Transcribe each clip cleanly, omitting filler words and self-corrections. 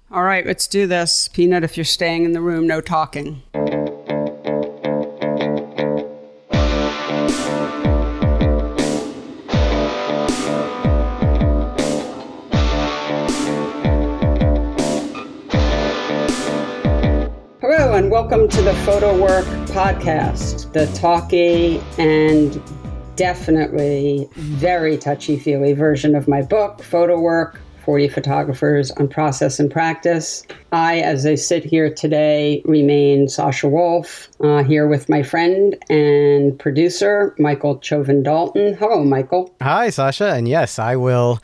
All right, let's do this. Peanut, if you're staying in the room, no talking. Hello, and welcome to the Photo Work Podcast, the talky and definitely very touchy-feely version of my book, Photo Work, 40 Photographers on Process and Practice. I, as I sit here today, remain Sasha Wolf, here with my friend and producer, Michael Chauvin-Dalton. Hello, Michael. Hi, Sasha. And yes, I will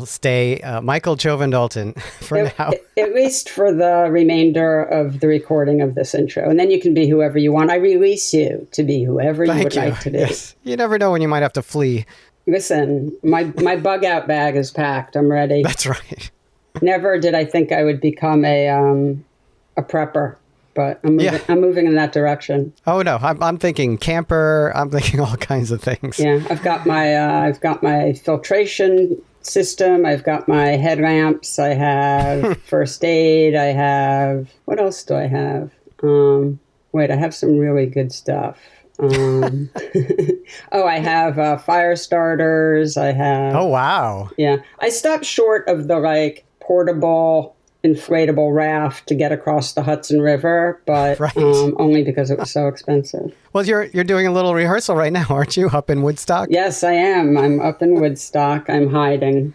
stay Michael Chauvin-Dalton for now. At least for the remainder of the recording of this intro. And then you can be whoever you want. I release you to be whoever you would like to be. Yes. You never know when you might have to flee. Listen, my bug out bag is packed. I'm ready. That's right. Never did I think I would become a prepper, but I'm moving in that direction. Oh no, I'm thinking camper. I'm thinking all kinds of things. Yeah, I've got my filtration system. I've got my headlamps. I have first aid. I have, what else do I have? I have some really good stuff. I have fire starters. I have. Oh, wow. Yeah. I stopped short of the portable inflatable raft to get across the Hudson River, but right. Only because it was so expensive. Well, you're doing a little rehearsal right now, aren't you, up in Woodstock? Yes, I am. I'm up in Woodstock. I'm hiding.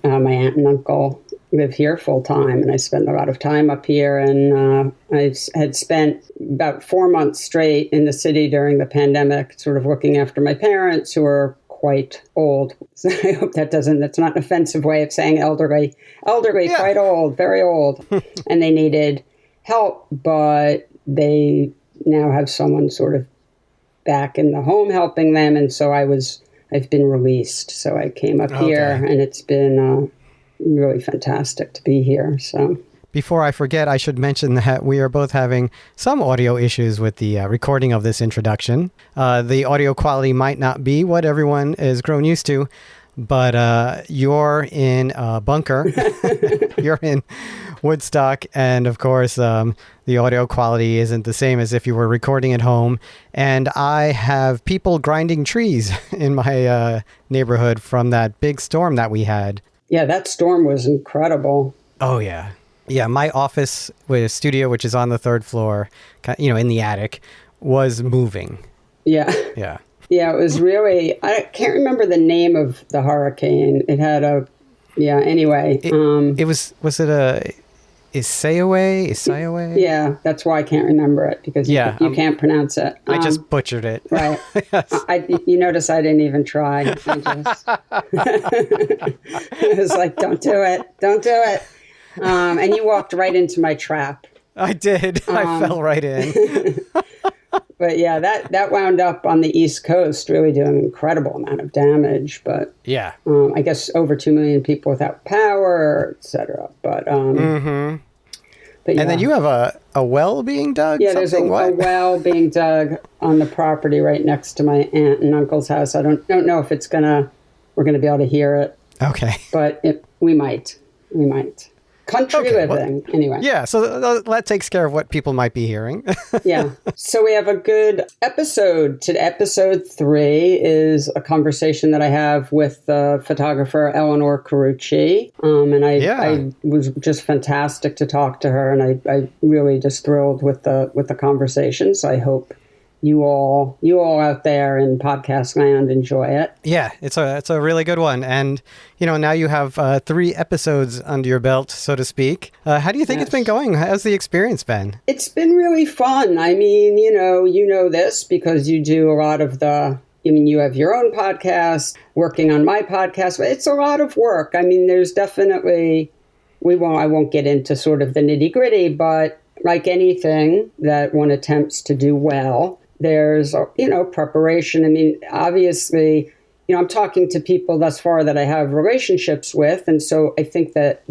My aunt and uncle live here full time, and I spend a lot of time up here. And I had spent about 4 months straight in the city during the pandemic, sort of looking after my parents, who are quite old. So I hope that's not an offensive way of saying elderly. Elderly, yeah. Quite old, very old. And they needed help, but they now have someone sort of back in the home helping them. And so I've been released. So I came up here, and it's been really fantastic to be here. So before I forget, I should mention that we are both having some audio issues with the recording of this introduction. The audio quality might not be what everyone is grown used to, but you're in a bunker. You're in Woodstock, and of course, the audio quality isn't the same as if you were recording at home. And I have people grinding trees in my neighborhood from that big storm that we had. Yeah, that storm was incredible. Oh, yeah. Yeah, my office with a studio, which is on the third floor, in the attic, was moving. Yeah. Yeah. Yeah, it was really, I can't remember the name of the hurricane. It had anyway. Was it a Isaiah? Yeah, that's why I can't remember it, because you can't pronounce it. I just butchered it. Right. Yes. You notice I didn't even try. I was like, don't do it. And you walked right into my trap. I did. I fell right in. But yeah, that wound up on the East Coast, really doing an incredible amount of damage. But yeah, I guess over 2 million people without power, et cetera. But But and then you have a well being dug? Yeah, there's a well being dug on the property right next to my aunt and uncle's house. I don't know if we're gonna be able to hear it. Okay. But we might. Country living, anyway. Yeah, so that takes care of what people might be hearing. Yeah. So we have a good episode. Episode 3 is a conversation that I have with the photographer Elinor Carucci. And I was just fantastic to talk to her, and I really just thrilled with the conversation. So I hope you all out there in podcast land enjoy it. Yeah, it's a really good one. And, now you have 3 episodes under your belt, so to speak. How do you think it's been going? How's the experience been? It's been really fun. I mean, you know this because you do a lot of you have your own podcast, working on my podcast, but it's a lot of work. I mean, there's definitely, I won't get into sort of the nitty gritty, but like anything that one attempts to do well, there's, preparation. I mean, obviously, I'm talking to people thus far that I have relationships with. And so I think that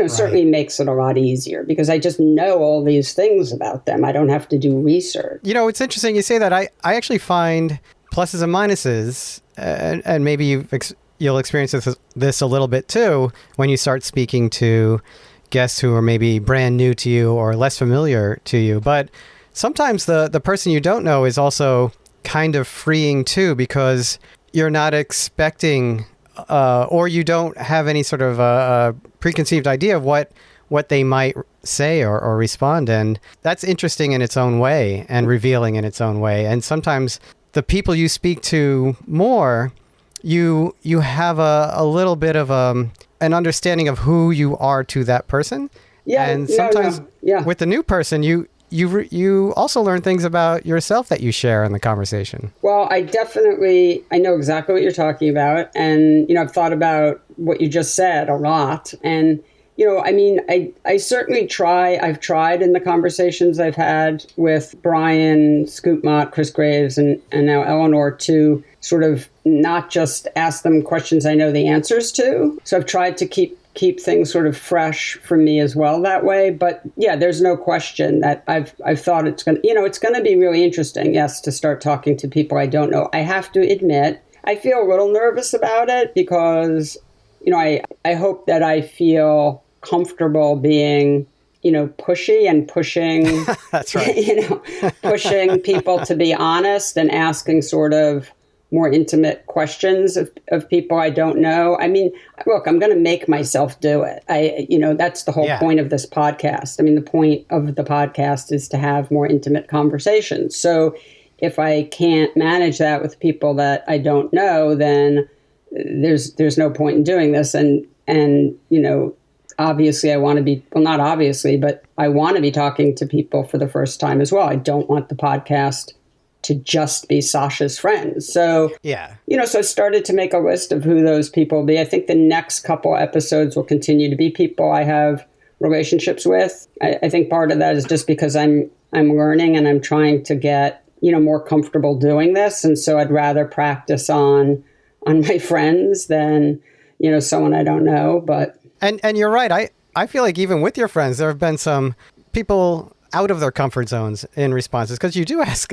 certainly makes it a lot easier because I just know all these things about them. I don't have to do research. It's interesting you say that. I actually find pluses and minuses, and maybe you've you'll experience this a little bit too when you start speaking to guests who are maybe brand new to you or less familiar to you. But sometimes the person you don't know is also kind of freeing too, because you're not expecting or you don't have any sort of preconceived idea of what they might say or respond. And that's interesting in its own way and revealing in its own way. And sometimes the people you speak to more, you have a little bit of an understanding of who you are to that person. Yeah, and sometimes with the new person, you also learn things about yourself that you share in the conversation. Well, I know exactly what you're talking about. And, I've thought about what you just said a lot. And, I certainly I've tried in the conversations I've had with Brian, Scoop Mott, Chris Graves, and now Elinor to sort of not just ask them questions I know the answers to. So I've tried to keep things sort of fresh for me as well that way. But yeah, there's no question that I've thought it's going to be really interesting, yes, to start talking to people I don't know. I have to admit, I feel a little nervous about it because, I hope that I feel comfortable being, pushy and pushing, that's right. Pushing people to be honest and asking sort of more intimate questions of people I don't know. I mean, look, I'm going to make myself do it. That's the whole point of this podcast. I mean, the point of the podcast is to have more intimate conversations. So if I can't manage that with people that I don't know, then there's no point in doing this. And obviously I want to be, well, not obviously, but I want to be talking to people for the first time as well. I don't want the podcast to just be Sasha's friends. So, so I started to make a list of who those people will be. I think the next couple episodes will continue to be people I have relationships with. I think part of that is just because I'm learning and I'm trying to get, more comfortable doing this. And so I'd rather practice on my friends than, someone I don't know. But And you're right. I feel like even with your friends, there have been some people out of their comfort zones in responses, because you do ask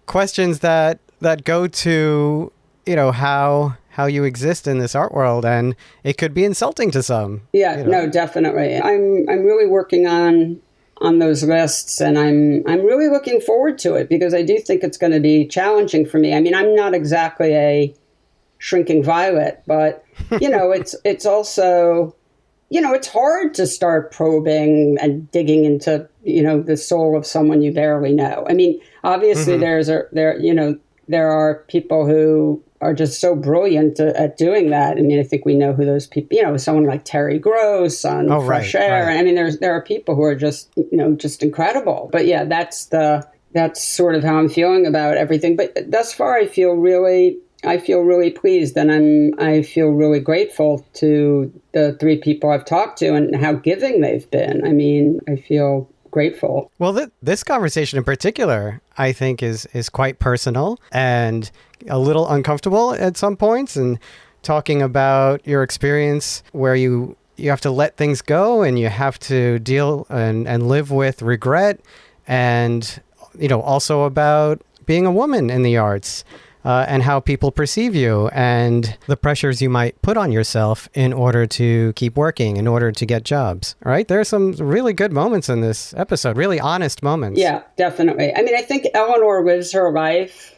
questions that go to, how you exist in this art world, and it could be insulting to some. Yeah, no, definitely. I'm really working on those lists, and I'm really looking forward to it because I do think it's going to be challenging for me. I mean, I'm not exactly a shrinking violet, but it's also, it's hard to start probing and digging into, the soul of someone you barely know. I mean, obviously there are people who are just so brilliant at doing that. I mean, I think we know who those people, someone like Terry Gross on Fresh Air. Right. And I mean, there are people who are just, just incredible. But yeah, that's sort of how I'm feeling about everything. But thus far, I feel really pleased, and I feel really grateful to the three people I've talked to and how giving they've been. I mean, I feel grateful. Well, this conversation in particular, I think, is quite personal and a little uncomfortable at some points, and talking about your experience where you have to let things go and you have to deal and live with regret, and also about being a woman in the arts. And how people perceive you and the pressures you might put on yourself in order to keep working, in order to get jobs, right? There are some really good moments in this episode, really honest moments. Yeah, definitely. I mean, I think Elinor lives her life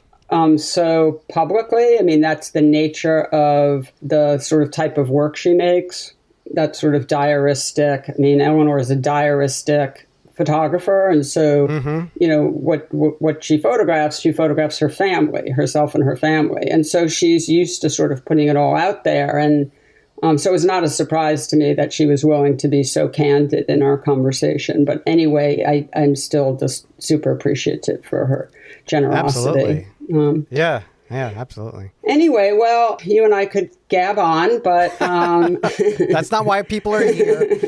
so publicly. I mean, that's the nature of the sort of type of work she makes. That sort of diaristic. I mean, Elinor is a diaristic photographer, and so what she photographs her family, herself and her family, and so she's used to sort of putting it all out there, and so it was not a surprise to me that she was willing to be so candid in our conversation. But anyway, I'm still just super appreciative for her generosity. Absolutely. Yeah, absolutely. Anyway, well, you and I could gab on, but that's not why people are here.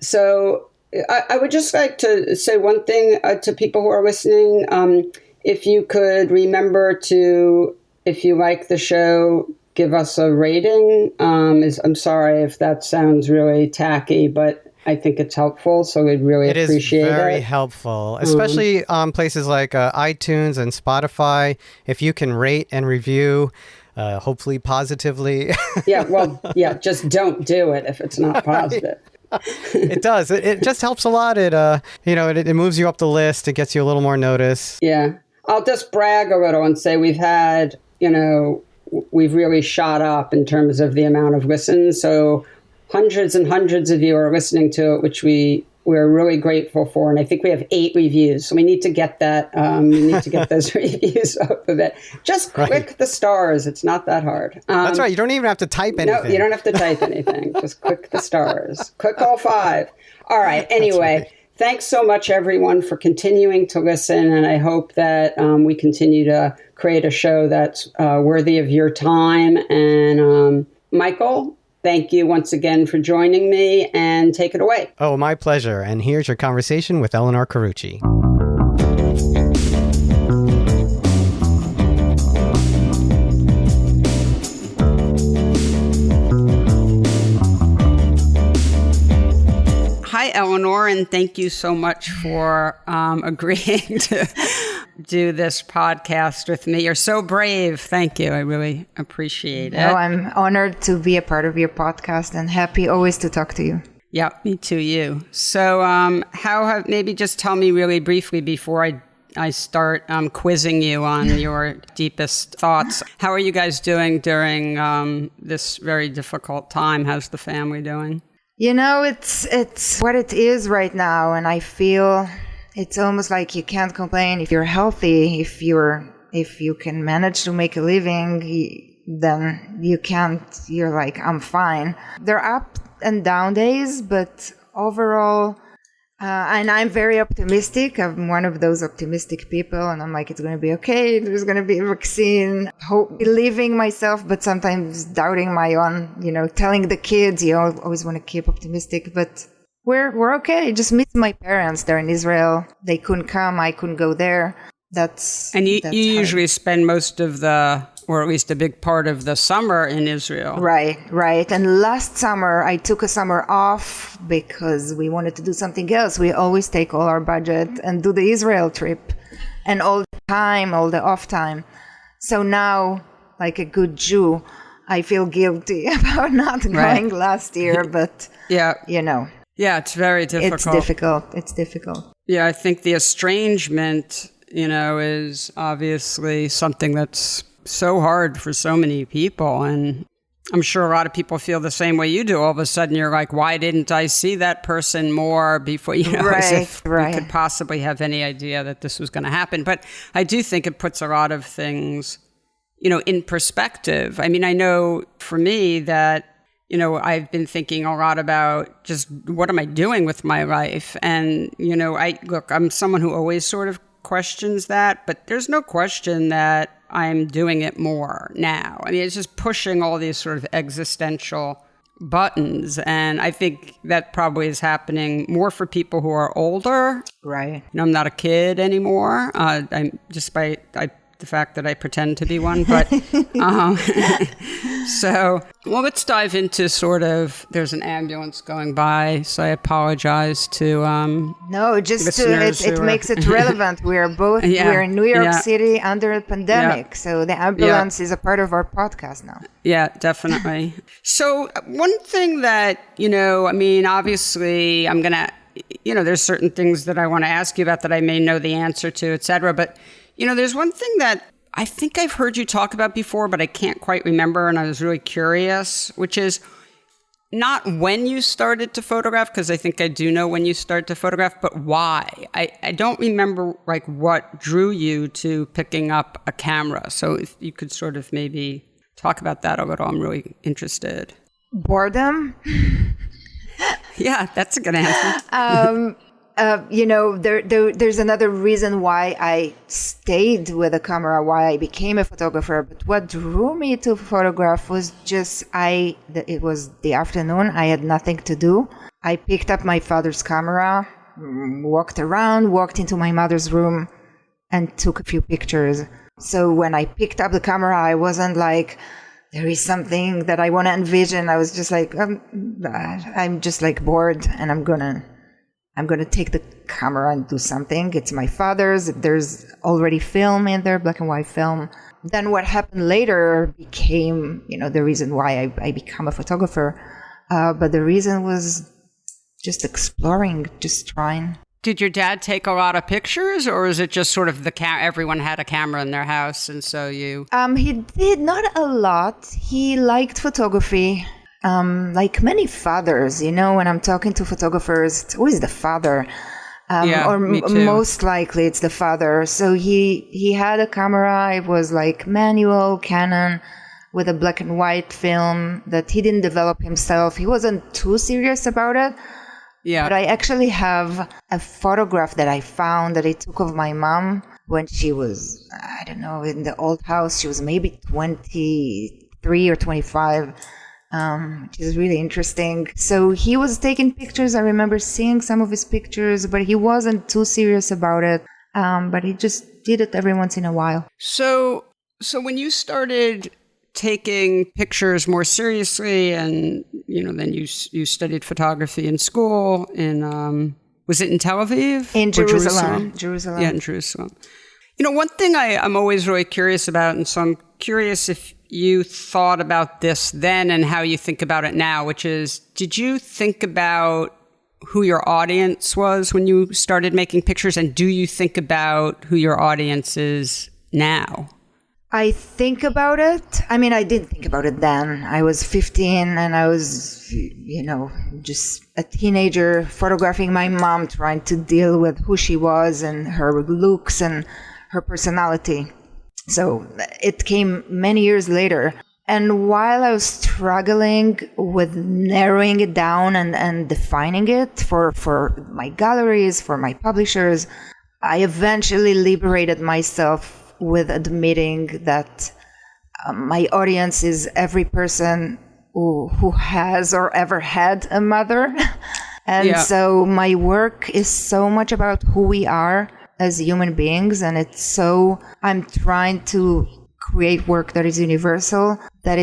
So I would just like to say one thing to people who are listening. If you could remember to, if you like the show, give us a rating. I'm sorry if that sounds really tacky, but I think it's helpful, so we'd really appreciate it. It is very helpful, especially on places like iTunes and Spotify. If you can rate and review, hopefully positively. Just don't do it if it's not positive. It does. It just helps a lot. It moves you up the list. It gets you a little more notice. Yeah. I'll just brag a little and say we've really shot up in terms of the amount of listens. So hundreds and hundreds of you are listening to it, which we're really grateful for. And I think we have 8 reviews. So we need to get that. We need to get those reviews up a bit. Just click the stars. It's not that hard. That's right. You don't even have to type anything. No, you don't have to type anything. Just click the stars. Click all 5. All right. Anyway, thanks so much, everyone, for continuing to listen. And I hope that we continue to create a show that's worthy of your time. And Michael, thank you once again for joining me, and take it away. Oh, my pleasure. And here's your conversation with Elinor Carucci. Hi, Elinor, and thank you so much for agreeing to do this podcast with me. You're so brave. Thank you. I really appreciate it. Oh, I'm honored to be a part of your podcast and happy always to talk to you. Yeah, me too, you. So maybe just tell me really briefly before I start quizzing you on your deepest thoughts. How are you guys doing during this very difficult time? How's the family doing? It's what it is right now, and I feel it's almost like you can't complain if you're healthy. If you can manage to make a living, then you can't. You're like, I'm fine. There are up and down days, but overall, and I'm very optimistic. I'm one of those optimistic people, and I'm like, it's going to be okay. There's going to be a vaccine. Believing myself, but sometimes doubting my own. Telling the kids, you always want to keep optimistic, but we're okay. Just miss my parents. They're in Israel. They couldn't come. I couldn't go there. You usually spend most of or at least a big part of the summer in Israel. Right. And last summer, I took a summer off because we wanted to do something else. We always take all our budget and do the Israel trip and all the off time. So now, like a good Jew, I feel guilty about not going last year, but Yeah, it's very difficult. It's difficult. Yeah, I think the estrangement, is obviously something that's so hard for so many people. And I'm sure a lot of people feel the same way you do. All of a sudden you're like, why didn't I see that person more before, as if we could possibly have any idea that this was going to happen. But I do think it puts a lot of things, in perspective. I mean, I know for me that, I've been thinking a lot about just what am I doing with my life? And, I'm someone who always sort of questions that, but there's no question that I'm doing it more now. I mean, it's just pushing all these sort of existential buttons. And I think that probably is happening more for people who are older. Right. I'm not a kid anymore. Despite the fact that I pretend to be one, but let's dive into there's an ambulance going by, so I apologize to it makes it relevant. We're in New York City under a pandemic, so the ambulance is a part of our podcast now. Yeah, definitely. So one thing that, obviously I'm going to, there's certain things that I want to ask you about that I may know the answer to, et cetera, but there's one thing that I think I've heard you talk about before, but I can't quite remember, and I was really curious, which is not when you started to photograph, because I think I do know when you started to photograph, but why. I don't remember what drew you to picking up a camera. So if you could sort of maybe talk about that a little, I'm really interested. Boredom? Yeah, that's a good answer. There's another reason why I stayed with a camera, why I became a photographer. But what drew me to photograph was it was the afternoon. I had nothing to do. I picked up my father's camera, walked into my mother's room, and took a few pictures. So when I picked up the camera, I wasn't like, there is something that I want to envision. I was just like, I'm just like bored, and I'm gonna take the camera and do something. It's my father's. There's already film in there, black and white film. then what happened later became, the reason why I become a photographer. But the reason was just exploring, just trying. Did your dad take a lot of pictures, or is it just sort of everyone had a camera in their house, and so you? He did not a lot. He liked photography, like many fathers. When I'm talking to photographers, it's always the father, Me too. Most likely it's the father. So he had a camera. It was like manual Canon with a black and white film that he didn't develop himself. He wasn't too serious about it. Yeah. But I actually have a photograph that I found that I took of my mom when she was, I don't know, in the old house. She was maybe 23 or 25, which is really interesting. So he was taking pictures. I remember seeing some of his pictures, but he wasn't too serious about it. But he just did it every once in a while. So when you started taking pictures more seriously, and then you studied photography in school in was it in Tel Aviv? In Jerusalem. Yeah, in Jerusalem. One thing I'm always really curious about, and so I'm curious if you thought about this then and how you think about it now, which is, did you think about who your audience was when you started making pictures, and do you think about who your audience is now? I think about it. I mean, I didn't think about it then. I was 15 and I was, just a teenager photographing my mom, trying to deal with who she was and her looks and her personality. So it came many years later. And while I was struggling with narrowing it down and defining it for my galleries, for my publishers, I eventually liberated myself with admitting that my audience is every person who has or ever had a mother. And so my work is so much about who we are as human beings. And I'm trying to create work that is universal, that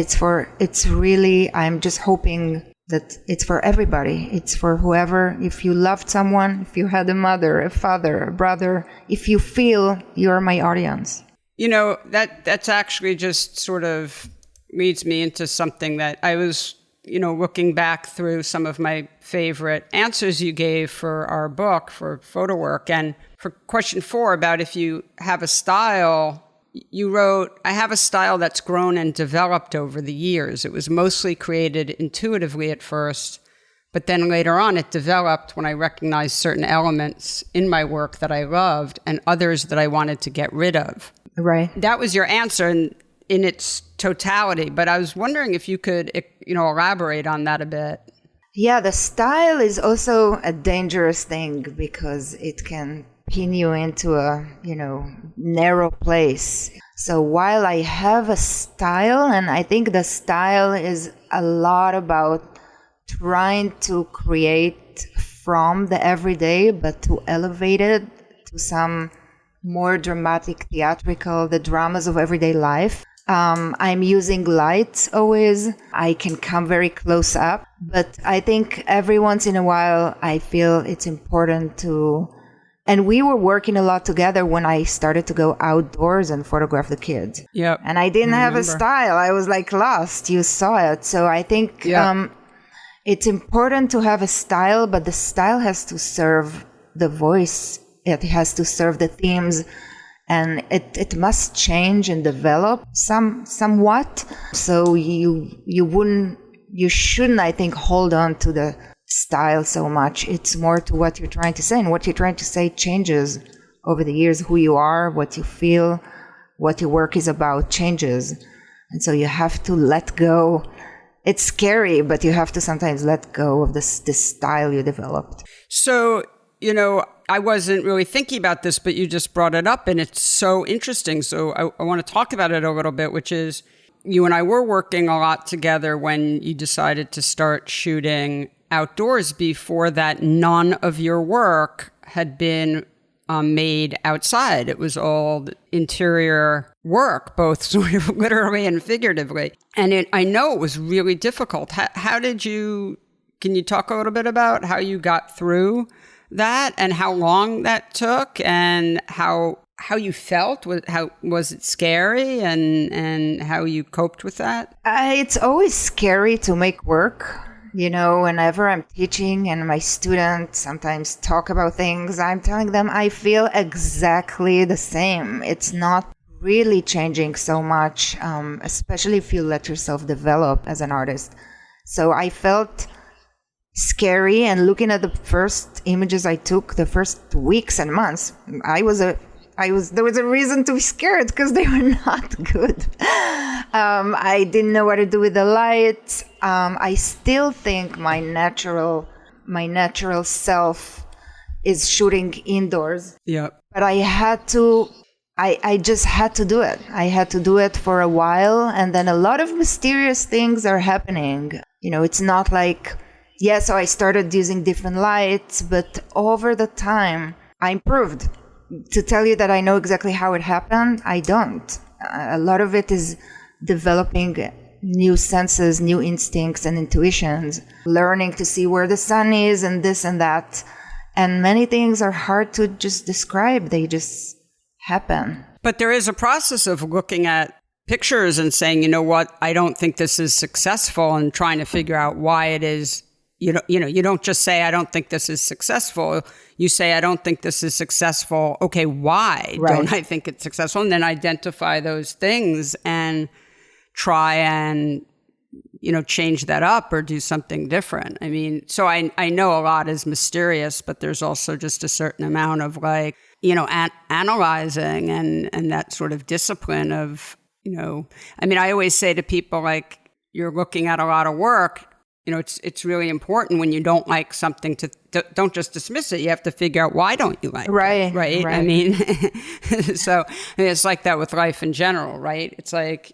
I'm just hoping that it's for everybody. It's for whoever. If you loved someone, if you had a mother, a father, a brother, if you feel you're my audience. That's actually just sort of leads me into something that I was, looking back through some of my favorite answers you gave for our book, for photo work. And for question 4 about if you have a style, you wrote, I have a style that's grown and developed over the years. It was mostly created intuitively at first, but then later on it developed when I recognized certain elements in my work that I loved and others that I wanted to get rid of. Right. That was your answer in its totality, but I was wondering if you could, elaborate on that a bit. Yeah, the style is also a dangerous thing because it can pin you into a, narrow place. So while I have a style, and I think the style is a lot about trying to create from the everyday, but to elevate it to some more dramatic, theatrical, the dramas of everyday life. I'm using lights always. I can come very close up, but I think every once in a while I feel it's important to, and we were working a lot together when I started to go outdoors and photograph the kids. Yep. And I didn't have a style. I was like lost. You saw it. So I think it's important to have a style, but the style has to serve the voice. It has to serve the themes, and it must change and develop somewhat. So you shouldn't, I think, hold on to the style so much. It's more to what you're trying to say, and what you're trying to say changes over the years. Who you are, what you feel, what your work is about changes, and so you have to let go. It's scary, but you have to sometimes let go of this style you developed. So, I wasn't really thinking about this, but you just brought it up, and it's so interesting. So I want to talk about it a little bit, which is you and I were working a lot together when you decided to start shooting outdoors. Before that, none of your work had been made outside. It was all interior work, both sort of literally and figuratively. And I know it was really difficult. Can you talk a little bit about how you got through that and how long that took and how how you felt? How was it scary, and how you coped with that? It's always scary to make work. Whenever I'm teaching and my students sometimes talk about things, I'm telling them I feel exactly the same. It's not really changing so much, especially if you let yourself develop as an artist. So I felt scary, and looking at the first images I took, the first weeks and months, there was a reason to be scared because they were not good. I didn't know what to do with the light. I still think my natural self is shooting indoors. Yeah. But I just had to do it. I had to do it for a while, and then a lot of mysterious things are happening. It's not like, so I started using different lights, but over the time, I improved. To tell you that I know exactly how it happened, I don't. A lot of it is developing new senses, new instincts and intuitions, learning to see where the sun is and this and that. And many things are hard to just describe. They just happen. But there is a process of looking at pictures and saying, you know what, I don't think this is successful, and trying to figure out why it is. You don't just say, I don't think this is successful. You say, I don't think this is successful. Okay, why don't I think it's successful? And then identify those things and try and, change that up or do something different. I mean, so I know a lot is mysterious, but there's also just a certain amount of analyzing and that sort of discipline of, I always say to people, like, you're looking at a lot of work. It's really important when you don't like something to don't just dismiss it. You have to figure out why don't you like it, right? I mean, so it's like that with life in general, right? It's like,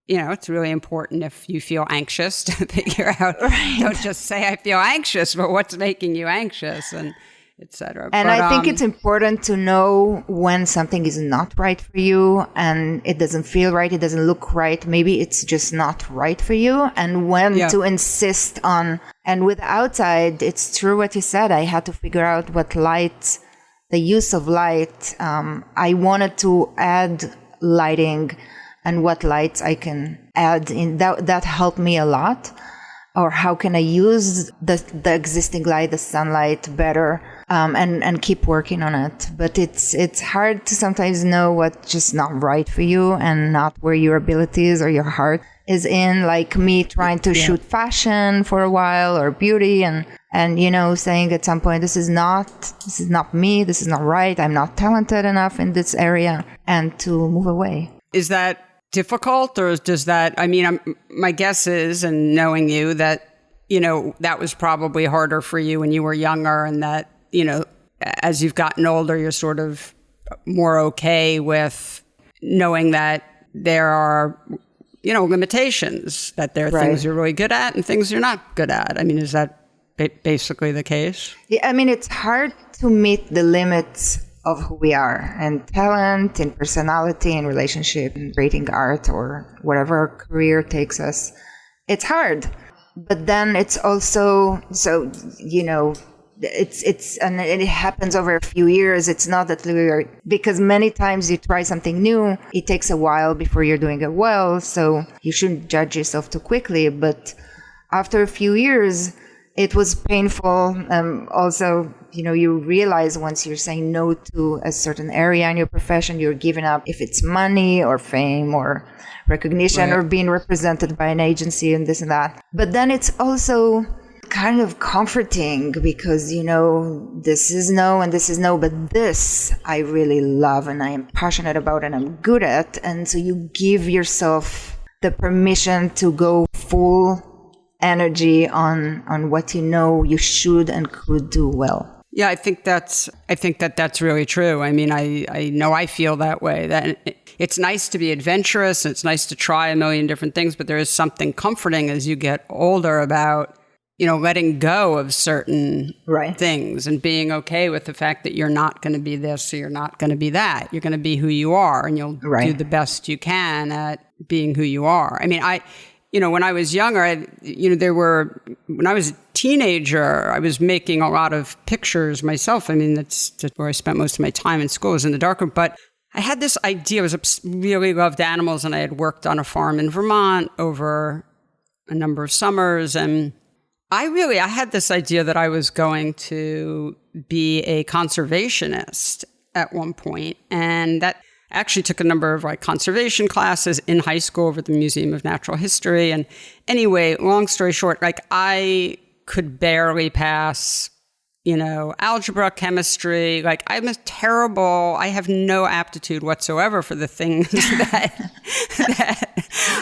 it's really important if you feel anxious to figure out, don't just say I feel anxious, but what's making you anxious, and etc. And I think it's important to know when something is not right for you and it doesn't feel right, it doesn't look right. Maybe it's just not right for you, and when to insist on. And with outside, it's true what you said. I had to figure out what light, the use of light. I wanted to add lighting and what lights I can add in. That helped me a lot. Or how can I use the existing light, the sunlight, better, and keep working on it. But it's hard to sometimes know what's just not right for you and not where your abilities or your heart is in. Like me trying to shoot fashion for a while or beauty and saying at some point, this is not me, this is not right, I'm not talented enough in this area, and to move away. Is that difficult, or does that, my guess is, and knowing you, that, that was probably harder for you when you were younger, and that, as you've gotten older, you're sort of more okay with knowing that there are, limitations, that there are things you're really good at and things you're not good at. Is that basically the case? Yeah, it's hard to meet the limits of who we are, and talent, and personality, and relationship, and creating art, or whatever our career takes us. It's hard, but then it's also and it happens over a few years. It's not that because many times you try something new, it takes a while before you're doing it well. So you shouldn't judge yourself too quickly. But after a few years, it was painful. Also, you realize once you're saying no to a certain area in your profession, you're giving up, if it's money or fame or recognition or being represented by an agency and this and that. But then it's also kind of comforting because, this is no and this is no, but this I really love and I am passionate about and I'm good at. And so you give yourself the permission to go full energy on what you should and could do well. Yeah, I think that's really true. I know I feel that way, that it's nice to be adventurous and it's nice to try a million different things, but there is something comforting as you get older about, letting go of certain things and being okay with the fact that you're not going to be this or you're not going to be that. You're going to be who you are, and you'll do the best you can at being who you are. When I was younger, when I was a teenager, I was making a lot of pictures myself. That's where I spent most of my time in school, was in the darkroom. But I had this idea. Really loved animals, and I had worked on a farm in Vermont over a number of summers. And I had this idea that I was going to be a conservationist at one point. And that actually took a number of conservation classes in high school over at the Museum of Natural History. And anyway, long story short, I could barely pass, algebra, chemistry. I have no aptitude whatsoever for the things that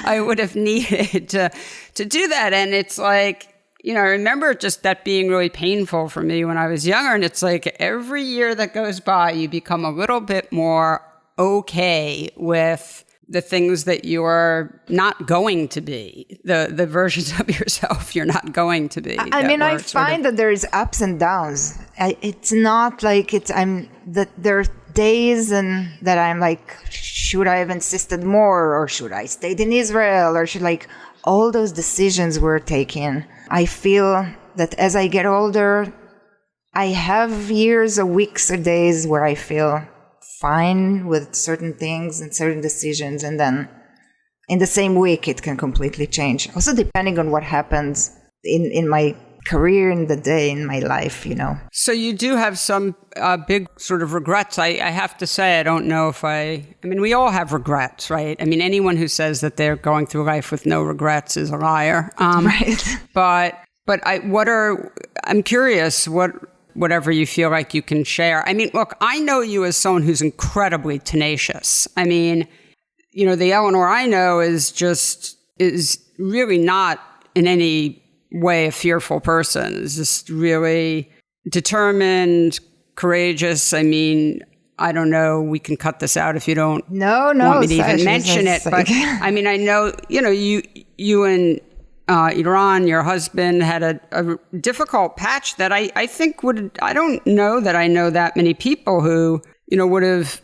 I would have needed to do that. And it's I remember just that being really painful for me when I was younger. And it's every year that goes by, you become a little bit more okay with the things that you are not going to be, the versions of yourself you're not going to be. I find that there is ups and downs. It's not there are days and that I'm should I have insisted more, or should I stayed in Israel, or should all those decisions were taken. I feel that as I get older, I have years or weeks or days where I feel fine with certain things and certain decisions, and then in the same week it can completely change. Also depending on what happens in my career, in the day, in my life, So you do have some big sort of regrets. I have to say, I don't know if we all have regrets, right? Anyone who says that they're going through life with no regrets is a liar. Right. But I'm curious, whatever you feel like you can share. Look, I know you as someone who's incredibly tenacious. The Elinor I know is really not in any way a fearful person. Is just really determined, courageous. I don't know. We can cut this out if you don't want me to even mention it. But I know, you and Iran, your husband, had a difficult patch that I think I don't know that I know that many people who, would have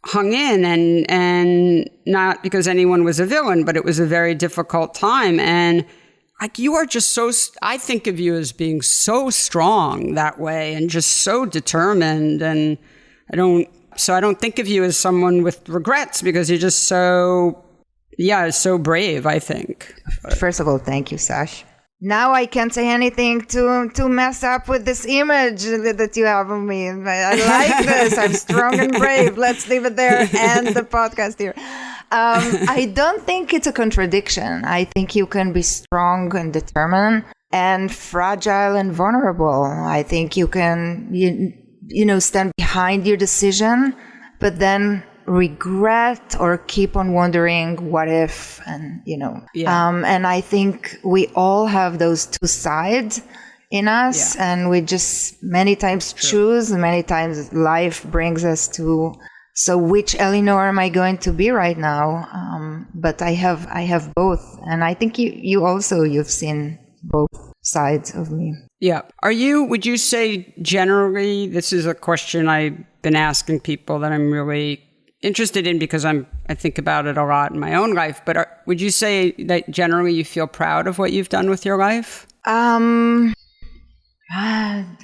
hung in, and not because anyone was a villain, but it was a very difficult time. And you are just I think of you as being so strong that way and just so determined. And I don't think of you as someone with regrets, because you're just so brave, I think. First of all, thank you, Sash. Now I can't say anything to mess up with this image that you have of me. I like this. I'm strong and brave. Let's leave it there and the podcast here. I don't think it's a contradiction. I think you can be strong and determined and fragile and vulnerable. I think you can, stand behind your decision, but then regret or keep on wondering what if, and and I think we all have those two sides in us, and we just many times choose, and many times life brings us to, so which Elinor am I going to be right now? But I have both, and I think you've seen both sides of me. Yeah. Would you say generally, this is a question I've been asking people that I'm really interested in because I think about it a lot in my own life, but would you say that generally you feel proud of what you've done with your life? I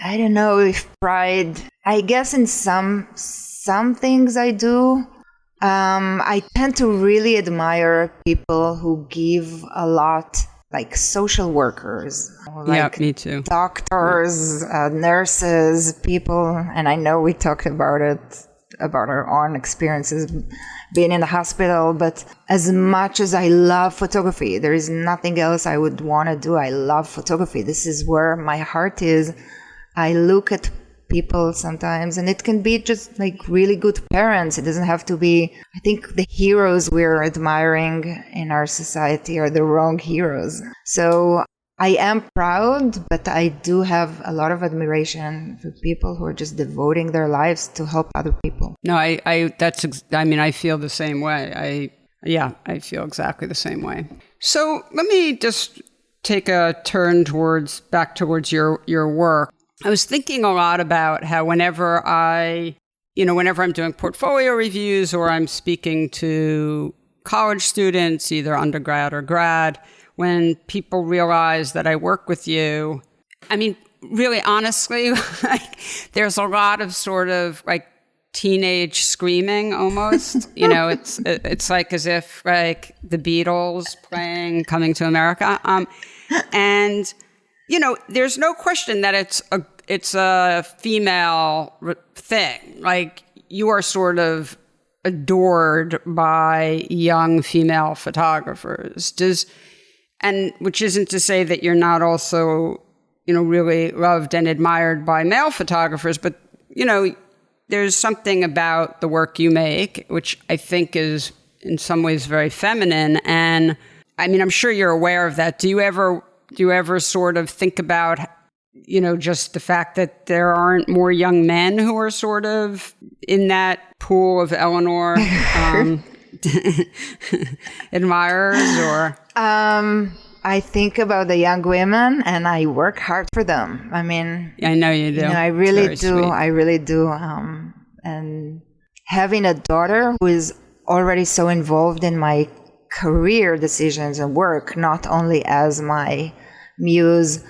don't know if pride, I guess in some things I do. I tend to really admire people who give a lot, like social workers, me too. Doctors, nurses, people, and I know we talked about our own experiences being in the hospital, but as much as I love photography, there is nothing else I would want to do. I love photography. This is where my heart is. I look at people sometimes, and it can be just really good parents. It doesn't have to be, I think the heroes we're admiring in our society are the wrong heroes. So I am proud, but I do have a lot of admiration for people who are just devoting their lives to help other people. No, I feel the same way. I feel exactly the same way. So let me just take a turn back towards your work. I was thinking a lot about how whenever I'm doing portfolio reviews or I'm speaking to college students, either undergrad or grad, when people realize that I work with you, really honestly, there's a lot of sort of teenage screaming almost. It's like as if like the Beatles playing Coming to America. And there's no question that it's a female thing. Like, you are sort of adored by young female photographers. Which isn't to say that you're not also, really loved and admired by male photographers, but, there's something about the work you make, which I think is in some ways very feminine. And I mean, I'm sure you're aware of that. Do you ever sort of think about, just the fact that there aren't more young men who are sort of in that pool of Elinor admirers, or? I think about the young women, and I work hard for them. I mean, I know you do. I really do. Sweet. I really do. And having a daughter who is already so involved in my career decisions and work, not only as my muse,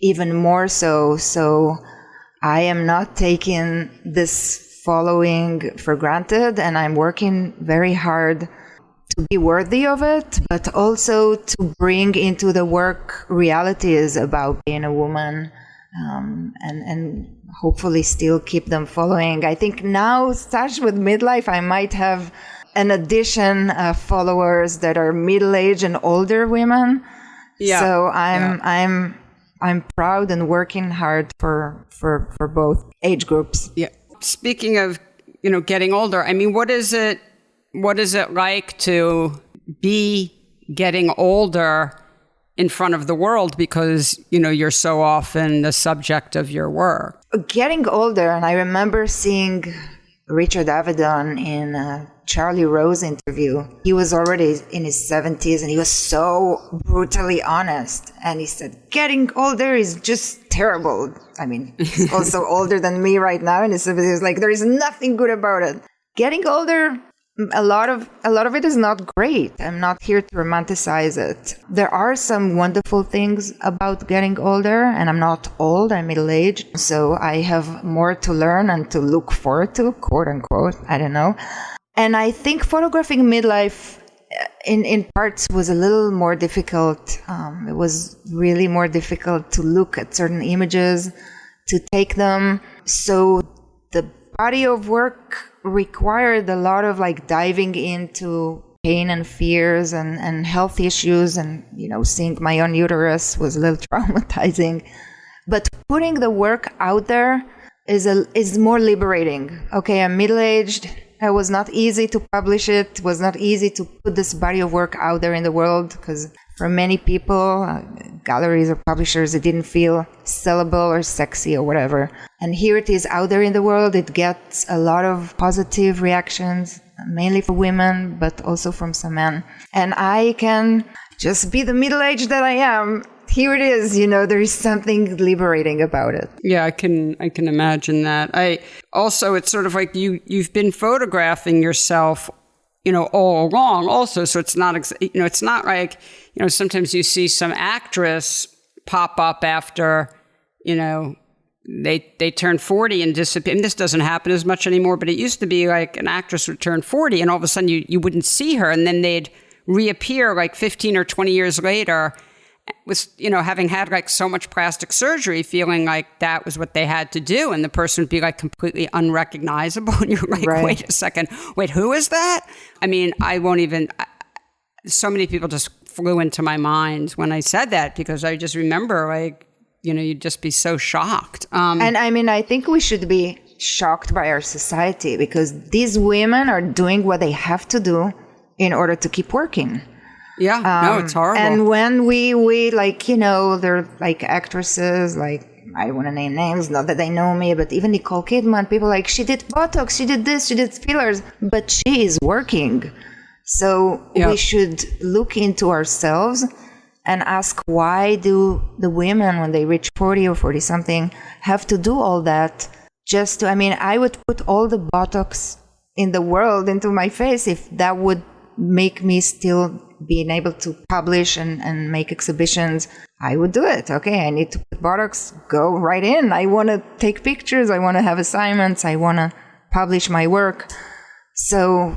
even more so. So I am not taking this following for granted, and I'm working very hard to be worthy of it, but also to bring into the work realities about being a woman, and hopefully still keep them following. I think now, starting with midlife, I might have an addition of followers that are middle-aged and older women. Yeah. So I'm proud and working hard for both age groups. Yeah. Speaking of, getting older, I mean, what is it like to be getting older in front of the world, because, you're so often the subject of your work? Getting older, and I remember seeing Richard Avedon in a Charlie Rose interview. He was already in his 70s, and he was so brutally honest. And he said, getting older is just terrible. I mean, he's also older than me right now, and he was like, there is nothing good about it. Getting older, a lot of it is not great. I'm not here to romanticize it. There are some wonderful things about getting older, and I'm not old, I'm middle-aged, so I have more to learn and to look forward to, quote unquote, I don't know. And I think photographing midlife in parts was a little more difficult. It was really more difficult to look at certain images, to take them. So the body of work required a lot of diving into pain and fears and health issues, and seeing my own uterus was a little traumatizing. But putting the work out there is more liberating. Okay, I'm middle-aged. It was not easy to publish it. It was not easy to put this body of work out there in the world, because for many people, galleries or publishers, it didn't feel sellable or sexy or whatever. And here it is out there in the world. It gets a lot of positive reactions, mainly for women, but also from some men. And I can just be the middle-aged that I am. Here it is, there is something liberating about it. Yeah, I can imagine that. It's sort of like you've been photographing yourself, all along also. So it's not, it's not like, sometimes you see some actress pop up after, they turn 40 and disappear. And this doesn't happen as much anymore, but it used to be like an actress would turn 40 and all of a sudden you wouldn't see her, and then they'd reappear like 15 or 20 years later with, having had like so much plastic surgery, feeling like that was what they had to do. And the person would be like completely unrecognizable. And you're like, right. Wait a second. Wait, who is that? I mean, so many people just flew into my mind when I said that, because I just remember you'd just be so shocked. And I mean, I think we should be shocked by our society, because these women are doing what they have to do in order to keep working. Yeah, no, it's horrible. And when we they're like actresses, like, I don't want to name names, not that they know me, but even Nicole Kidman, people like, she did Botox, she did this, she did fillers, but she is working. So we should look into ourselves and ask, why do the women, when they reach 40 or 40 something, have to do all that just to, I would put all the Botox in the world into my face if that would make me still being able to publish and make exhibitions. I would do it. Okay, I need to put Botox, go right in. I want to take pictures. I want to have assignments. I want to publish my work. So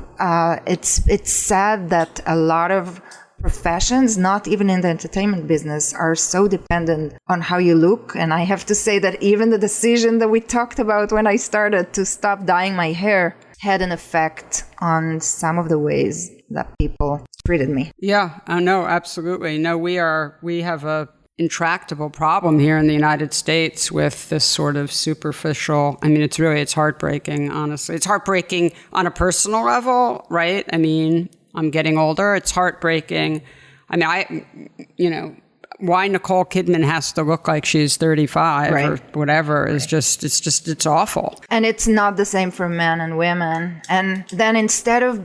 it's sad that a lot of professions, not even in the entertainment business, are so dependent on how you look. And I have to say that even the decision that we talked about when I started to stop dyeing my hair had an effect on some of the ways that people treated me. Yeah, no, absolutely. No, we have a intractable problem here in the United States with this sort of superficial, I mean, it's heartbreaking, honestly. It's heartbreaking on a personal level, right? I mean, I'm getting older. It's heartbreaking. I mean, why Nicole Kidman has to look like she's 35 or whatever is it's awful. And it's not the same for men and women. And then instead of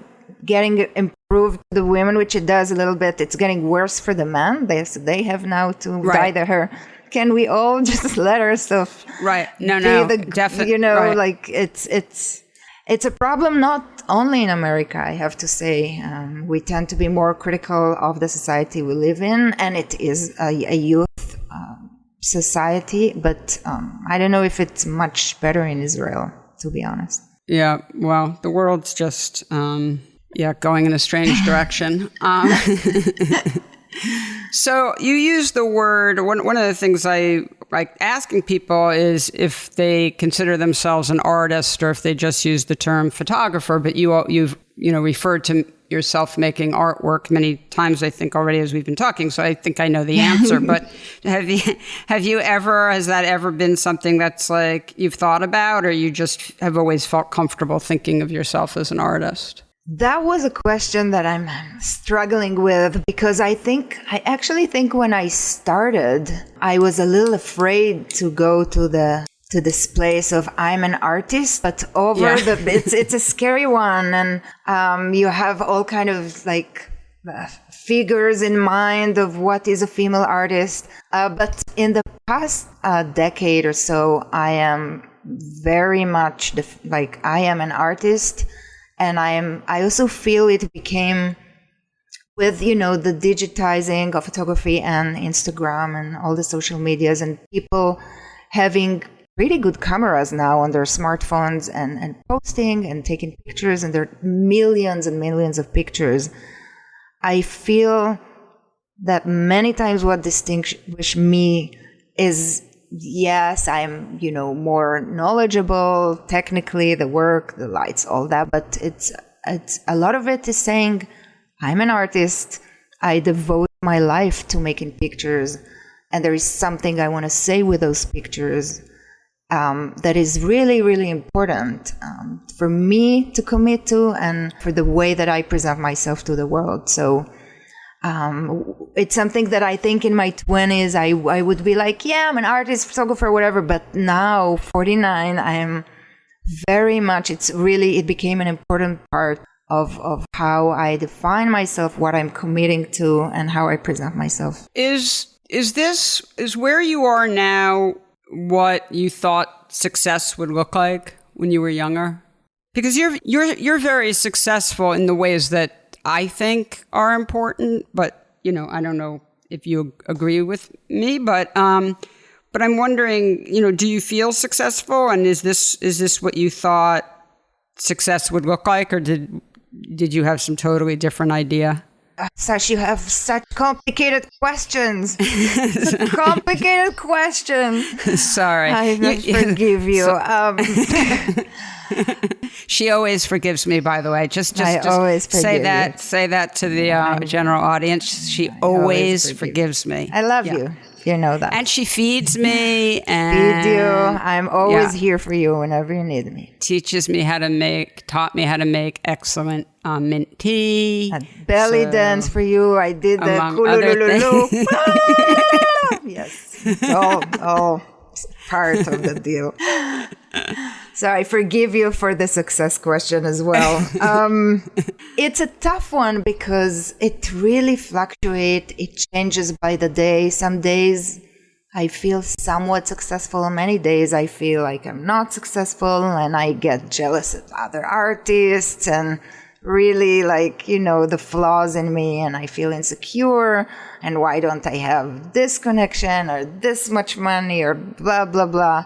getting improved for the women, which it does a little bit, it's getting worse for the men. They have now to dye their hair. Can we all just let ourselves definitely, like it's a problem not only in America, I have to say. We tend to be more critical of the society we live in, and it is a youth society, but I don't know if it's much better in Israel, to be honest. Yeah, well, the world's just, going in a strange direction. So you use the word, one of the things I like asking people is if they consider themselves an artist or if they just use the term photographer, but you've referred to yourself making artwork many times, I think, already as we've been talking. So I think I know the answer, but has that ever been something that's like you've thought about, or you just have always felt comfortable thinking of yourself as an artist? That was a question that I'm struggling with, because I actually think when I started, I was a little afraid to go to this place of I'm an artist, but it's a scary one, and you have all kind of like figures in mind of what is a female artist. But in the past decade or so, I am very much I am an artist. And I also feel it became, with, the digitizing of photography and Instagram and all the social medias, and people having pretty good cameras now on their smartphones and posting and taking pictures, and there are millions and millions of pictures. I feel that many times what distinguishes me is, yes, I'm, more knowledgeable, technically, the work, the lights, all that, but it's a lot of it is saying, I'm an artist, I devote my life to making pictures, and there is something I want to say with those pictures that is really, really important for me to commit to, and for the way that I present myself to the world. So it's something that I think in my 20s I would be like, I'm an artist, photographer, whatever. But now, 49, I'm very much, it became an important part of how I define myself, what I'm committing to, and how I present myself. Is where you are now what you thought success would look like when you were younger? Because you're very successful in the ways that I think are important, but I don't know if you agree with me, but I'm wondering, do you feel successful, and is this what you thought success would look like, or did you have some totally different idea? Sash, you have such complicated questions. Complicated questions. Sorry. I forgive you. She always forgives me, by the way. Just always say that. You. Say that to the general audience. She always forgives me. I love you. You know that. And she feeds me. And feed you. I'm always here for you whenever you need me. Taught me how to make excellent mint tea. A belly dance for you. I did the kulululu. Yes. It's all part of the deal. So I forgive you for the success question as well. It's a tough one because it really fluctuates. It changes by the day. Some days I feel somewhat successful, and many days I feel like I'm not successful, and I get jealous of other artists and really the flaws in me, and I feel insecure, and why don't I have this connection or this much money or blah, blah, blah.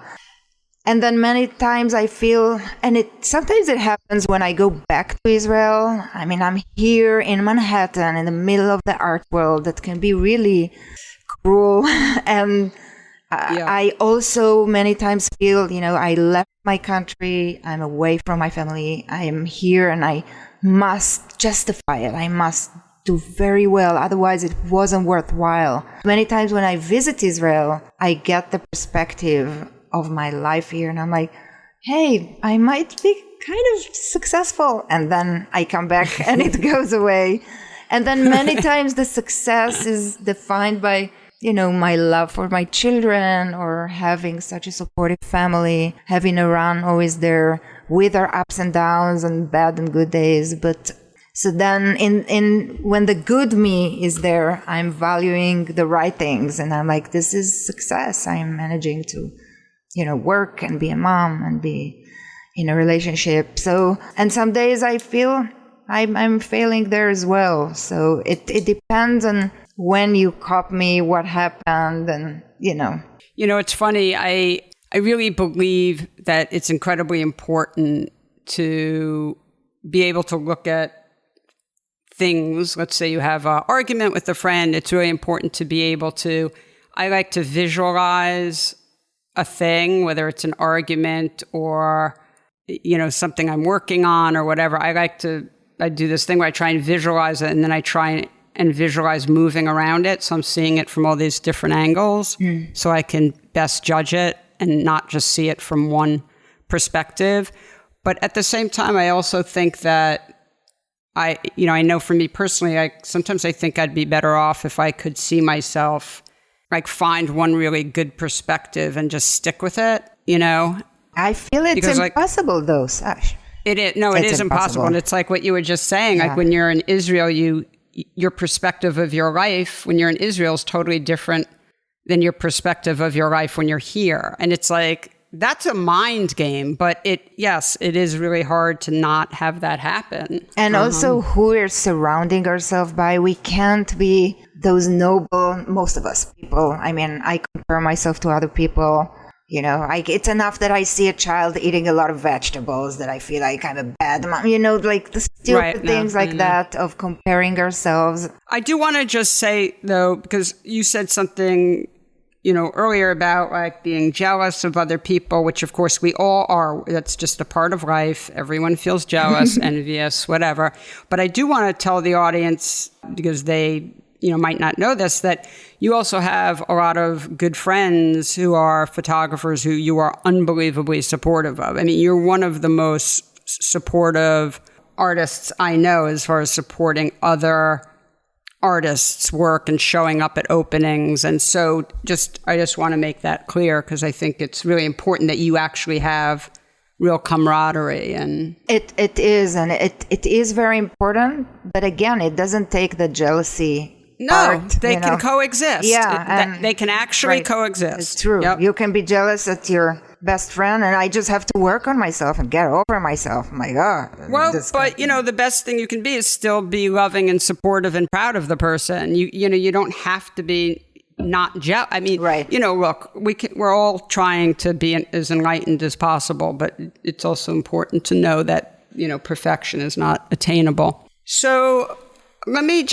And then many times I feel, and sometimes it happens when I go back to Israel. I mean, I'm here in Manhattan in the middle of the art world that can be really cruel. And I also many times feel, I left my country. I'm away from my family. I am here and I must justify it. I must do very well. Otherwise, it wasn't worthwhile. Many times when I visit Israel, I get the perspective of my life here, and I'm like, hey, I might be kind of successful. And then I come back and it goes away. And then many times the success is defined by, my love for my children or having such a supportive family, having Iran always there with our ups and downs and bad and good days. But so then in when the good me is there, I'm valuing the right things. And I'm like, this is success. I'm managing to work and be a mom and be in a relationship. So, and some days I feel I'm failing there as well. So it depends on when you caught me, what happened, and. It's funny. I really believe that it's incredibly important to be able to look at things. Let's say you have an argument with a friend. It's really important to be able to. I like to visualize a thing, whether it's an argument or, something I'm working on or whatever. I do this thing where I try and visualize it, and then I try and visualize moving around it. So I'm seeing it from all these different angles so I can best judge it and not just see it from one perspective. But at the same time, I also think that I know for me personally, sometimes I think I'd be better off if I could see myself find one really good perspective and just stick with it, I feel it's impossible though, Sash. It is. No, it is impossible. And it's like what you were just saying, like when you're in Israel, your perspective of your life when you're in Israel is totally different than your perspective of your life when you're here. And it's like, that's a mind game, but it is really hard to not have that happen. And also who we're surrounding ourselves by. We can't be those noble, most of us people. I mean, I compare myself to other people. It's enough that I see a child eating a lot of vegetables that I feel like I'm a bad mom, like the stupid things like that of comparing ourselves. I do want to just say, though, because you said something, earlier about being jealous of other people, which of course we all are. That's just a part of life. Everyone feels jealous, envious, whatever. But I do want to tell the audience, because they might not know this, that you also have a lot of good friends who are photographers who you are unbelievably supportive of. I mean, you're one of the most supportive artists I know as far as supporting other artists' work and showing up at openings. And so I just want to make that clear, because I think it's really important that you actually have real camaraderie. And it is, and it is very important. But again, it doesn't take the jealousy. They can coexist. Yeah. They can actually coexist. It's true. Yep. You can be jealous at your best friend, and I just have to work on myself and get over myself. Oh my God. Well, but the best thing you can be is still be loving and supportive and proud of the person. You don't have to be not jealous. I mean, right. Look, we're all trying to be as enlightened as possible, but it's also important to know that, perfection is not attainable. So let me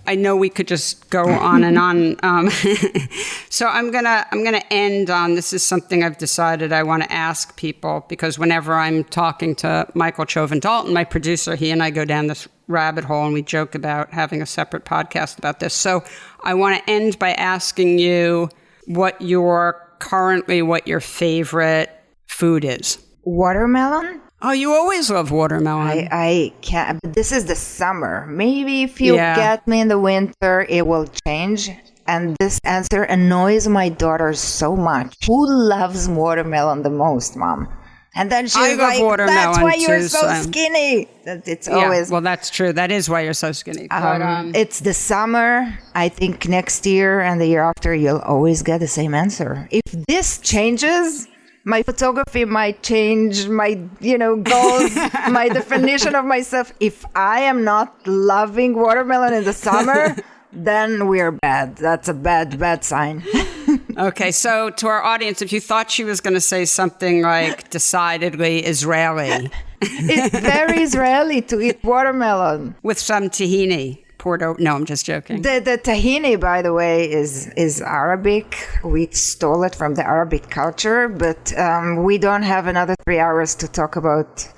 I know we could just go on and on. So I'm gonna end on, this is something I've decided I want to ask people, because whenever I'm talking to Michael Chauvin-Dalton, my producer, he and I go down this rabbit hole and we joke about having a separate podcast about this. So I want to end by asking you what your favorite food is. Watermelon? Oh, you always love watermelon. I can't. But this is the summer. Maybe if you get me in the winter, it will change. And this answer annoys my daughter so much. Who loves watermelon the most, Mom? And then she's like, that's why you're so skinny. It's always... well, that's true. That is why you're so skinny. It's the summer. I think next year and the year after, you'll always get the same answer. If this changes... my photography might change, my, goals, my definition of myself. If I am not loving watermelon in the summer, then we're bad. That's a bad sign. Okay, so to our audience, if you thought she was going to say something like decidedly Israeli. It's very Israeli to eat watermelon. With some tahini. No, I'm just joking. The tahini, by the way, is Arabic. We stole it from the Arabic culture, but we don't have another 3 hours to talk about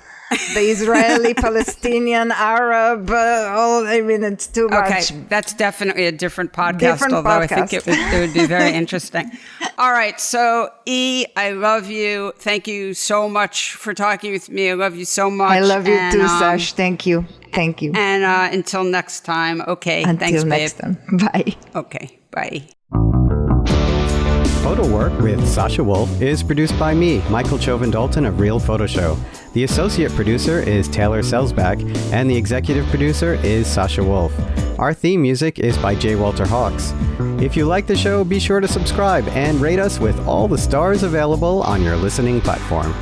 the Israeli, Palestinian, Arab. It's too much. Okay, that's definitely a different podcast, I think it would be very interesting. All right, so E, I love you. Thank you so much for talking with me. I love you so much. I love you too, Sash. Thank you. Thank you. And until next time, okay. Until thanks, next babe. time. Bye. Okay, bye. Photo Work with Sasha Wolf is produced by me, Michael Chauvin-Dalton of Real Photo Show. The associate producer is Taylor Selsback, and the executive producer is Sasha Wolf. Our theme music is by J. Walter Hawks. If you like the show, be sure to subscribe and rate us with all the stars available on your listening platform.